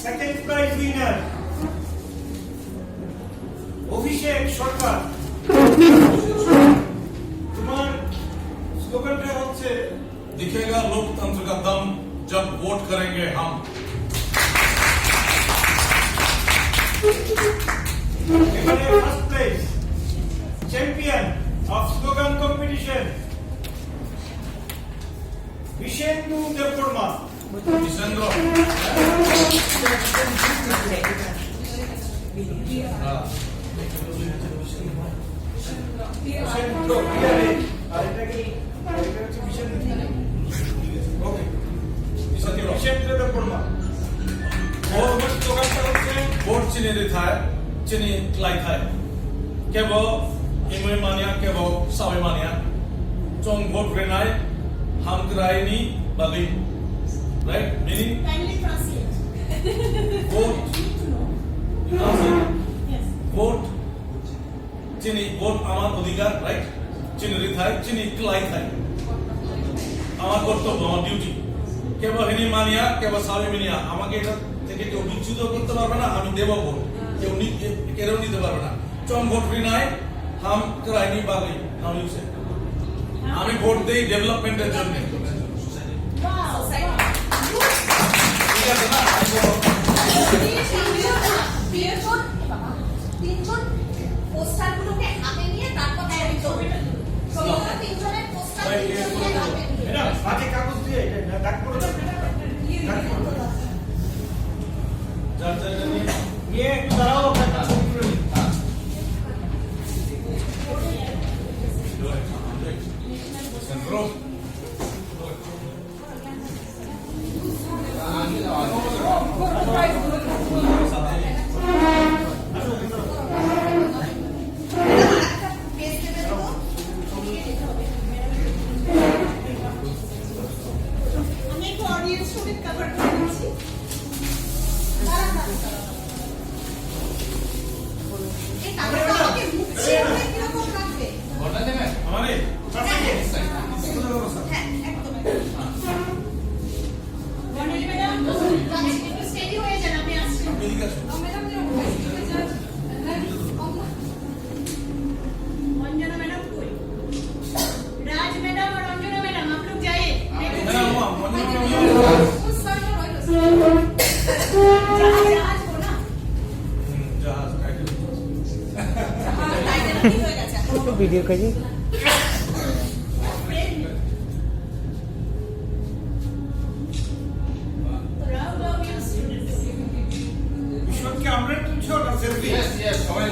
Second prize winner অভিষেক সরকার। তোমার স্লোগানটা হচ্ছে दिखेगा लोकतंत्र का दम जब वोट करेंगे हम। এখানে first place champion of slogan competition Bishendu Debbarma. Vijendra Bishendu বিয়ারে আর এটা কি এটা হচ্ছে বিশেন্দু। ওকে বিশেন্দু দেববর্মা। और স্লোগানটা হচ্ছে ভোট চিনি দিথায় চিনি ক্লাইথায় কেবল ইমে মানিয়া কেবল সাবে মানিয়া চং ভোট গ্রেনায় হাম ক্রাইনি বালি right meaning Kindly translate. Vote Yes. Vote চিনি ভোট আমার অধিকার রাইট চিনি দিথায় চিনি ক্লাইথায় আমার কর্তব্য আমার ডিউটি কেবল হিনি মানিয়া কেবল সাবে মিনিয়া আমাকে এটা থেকে কেউ বিচ্যুত করতে পারবে না আমি দেব ভোট কেউ নিতে পারবে না চম ভোট রিনায় হাম ক্রাইনি বাগলি আমি ভোট দেই ডেভেলপমেন্টের জন্য Wow. ঠিক আছে না তিনজন পোস্টারগুলোকে হাতে নিয়ে তারপর তিনজনের পোস্টার হাতে নিয়ে এটা হাতে কাগজ দিয়ে এটা দাগ করে দাও। দাগ করে দাও। যার জায়গা নিয়ে নিয়ে একটু দাঁড়াও একটা ছবি তুলে নিই। সেন্ট্রো আমি একটু অডিয়েন্স সঙ্গে কভার করে দিচ্ছি এই কাগজটা আমাকে মুছে মুছে কিরকম লাগবে আমারে হ্যাঁ একদম বর্ণালী ম্যাডাম একটু স্টেডি হয়ে যান আপনি আসছেন ঠিক আছে अंजना मैडम कोई राज मैडम और अंजना मैडम आप लोग जाइए जहाज हो ना জাহাজ टाइटैनिक हो गया तो वीडियो करिए राउंड ऑफ यू स्टूडेंट्स বিশ্বকে আমরা তুলছো না সেলফি। সবাই